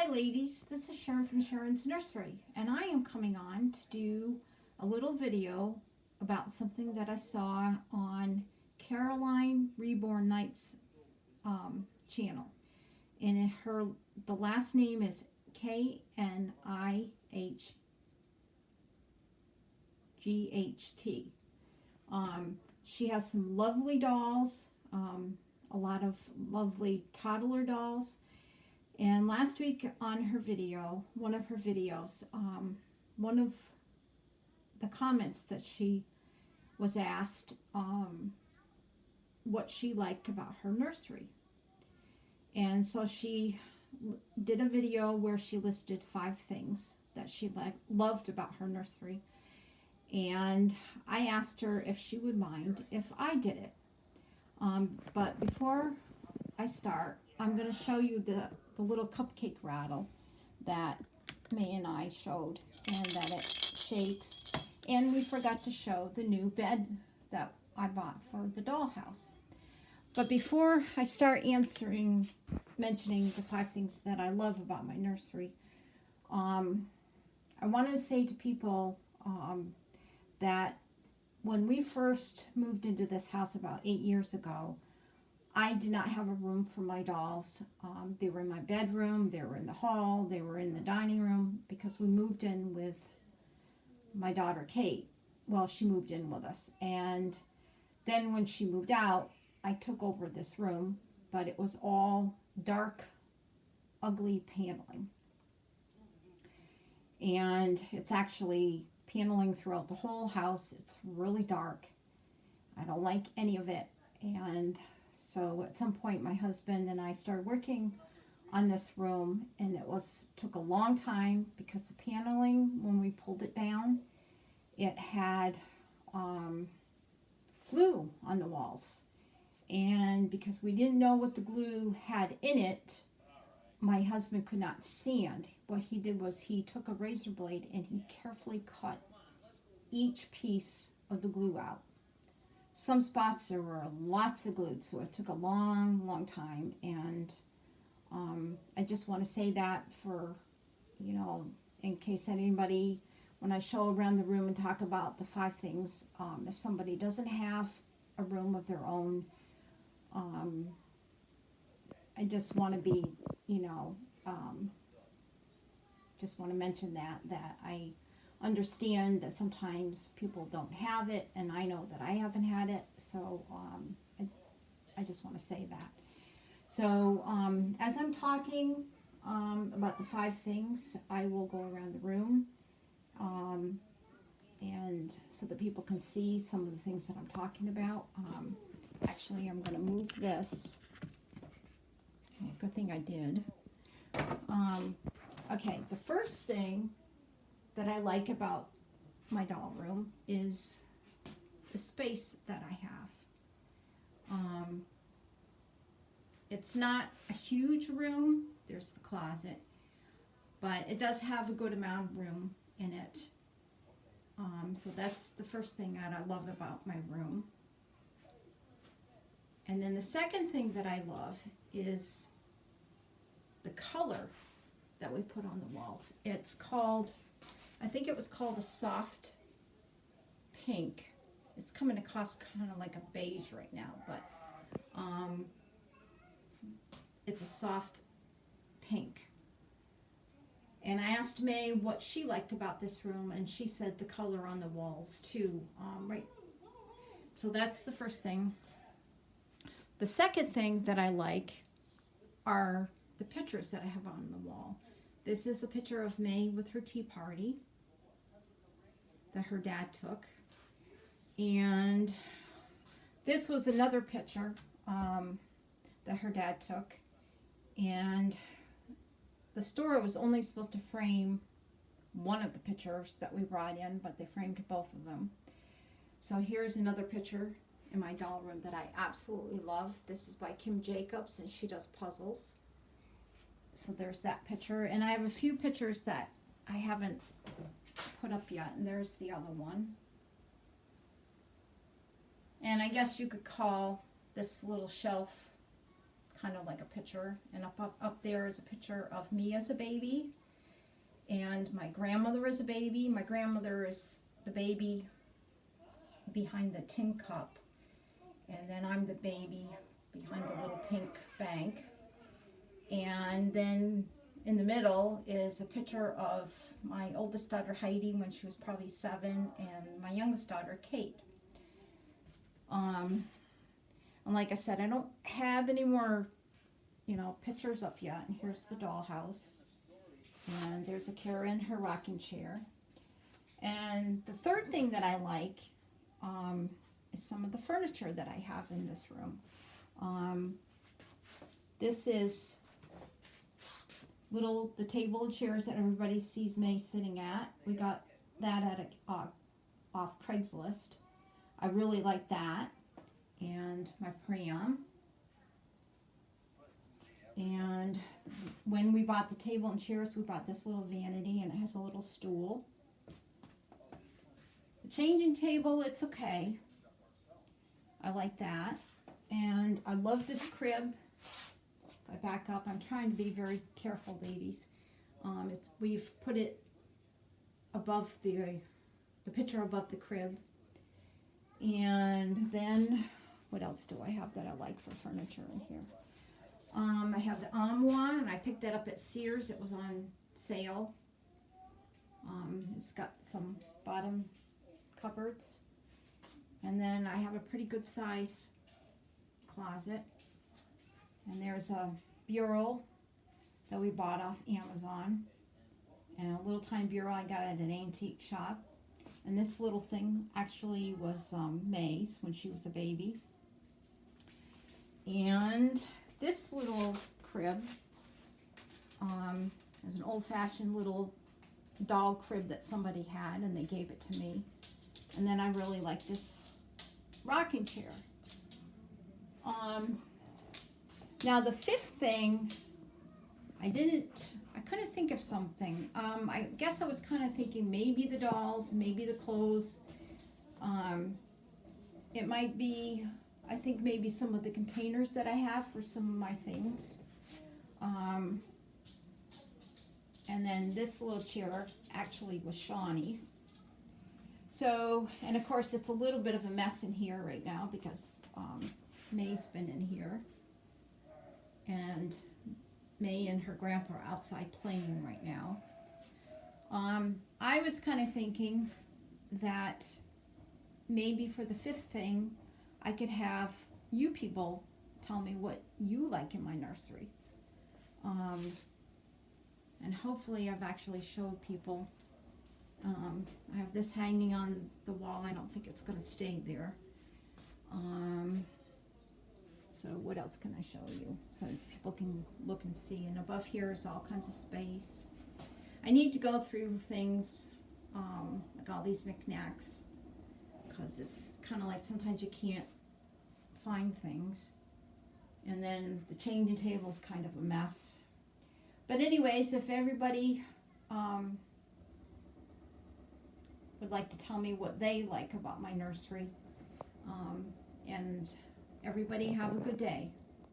Hi ladies, this is Sharon from Sharon's Nursery, and I am coming on to do a little video about something that I saw on Caroline Reborn Knight's channel. And the last name is Knihght. She has some lovely dolls, a lot of lovely toddler dolls. And last week on her video, one of her videos, one of the comments that she was asked what she liked about her nursery. And so she did a video where she listed 5 things that she loved about her nursery. And I asked her if she would mind if I did it. But before I start, I'm going to show you the little cupcake rattle that May and I showed, and that it shakes. And we forgot to show the new bed that I bought for the dollhouse. But before I start mentioning the 5 things that I love about my nursery, I want to say to people that when we first moved into this house about 8 years ago, I did not have a room for my dolls. They were in my bedroom, they were in the hall, they were in the dining room, because we moved in with my daughter Kate. Well, she moved in with us. And then when she moved out, I took over this room, but it was all dark, ugly paneling. And it's actually paneling throughout the whole house. It's really dark. I don't like any of it. And so at some point my husband and I started working on this room, and it took a long time because the paneling, when we pulled it down, it had glue on the walls. And because we didn't know what the glue had in it, my husband could not sand. What he did was he took a razor blade and he carefully cut each piece of the glue out. Some spots there were lots of glue, so it took a long time. And I just want to say that for, in case anybody, when I show around the room and talk about the 5 things, if somebody doesn't have a room of their own, I just want to be, just want to mention that I understand that sometimes people don't have it, and I know that I haven't had it, so I just want to say that. So as I'm talking about the 5 things, I will go around the room, and so that people can see some of the things that I'm talking about. Actually, I'm going to move this. Good thing I did. Okay, the first thing that I like about my doll room is the space that I have. It's not a huge room. There's the closet, but it does have a good amount of room in it. So that's the first thing that I love about my room. And then the second thing that I love is the color that we put on the walls. It's called, I think it was called a soft pink. It's coming to cost kind of like a beige right now, but it's a soft pink. And I asked May what she liked about this room, and she said the color on the walls too. Right. So that's the first thing. The second thing that I like are the pictures that I have on the wall. This is a picture of May with her tea party that her dad took. And this was another picture that her dad took. And the store was only supposed to frame one of the pictures that we brought in, but they framed both of them. So here's another picture in my doll room that I absolutely love. This is by Kim Jacobs, and she does puzzles. So there's that picture. And I have a few pictures that I haven't put up yet, and there's the other one. And I guess you could call this little shelf kind of like a picture. And up there is a picture of me as a baby. And my grandmother is a baby. My grandmother is the baby behind the tin cup. And then I'm the baby behind the little pink bank. And then in the middle is a picture of my oldest daughter Heidi when she was probably 7, and my youngest daughter Kate. And like I said, I don't have any more, pictures up yet. And here's the dollhouse. And there's a Kara in her rocking chair. And the third thing that I like is some of the furniture that I have in this room. This is the table and chairs that everybody sees May sitting at. We got that at off Craigslist. I really like that. And my pram. And when we bought the table and chairs, we bought this little vanity, and it has a little stool. The changing table, it's okay. I like that. And I love this crib. If I back up, I'm trying to be very careful, ladies. We've put it above the picture above the crib. And then, what else do I have that I like for furniture in here? I have the armoire, and I picked that up at Sears. It was on sale. It's got some bottom cupboards. And then I have a pretty good size closet. And there's a bureau that we bought off Amazon. And a little tiny bureau I got at an antique shop. And this little thing actually was May's when she was a baby. And this little crib is an old-fashioned little doll crib that somebody had, and they gave it to me. And then I really like this rocking chair. Now the fifth thing, I couldn't think of something. I guess I was kind of thinking maybe the dolls, maybe the clothes. It might be, I think maybe some of the containers that I have for some of my things. And then this little chair actually was Shawnee's. So, and of course it's a little bit of a mess in here right now because May's been in here. And May and her grandpa are outside playing right now. I was kind of thinking that maybe for the fifth thing, I could have you people tell me what you like in my nursery. And hopefully I've actually showed people. I have this hanging on the wall. I don't think it's going to stay there. So what else can I show you? So people can look and see. And above here is all kinds of space. I need to go through things, like all these knickknacks, because it's kind of like sometimes you can't find things. And then the changing table is kind of a mess. But anyways, if everybody would like to tell me what they like about my nursery, and everybody have a good day.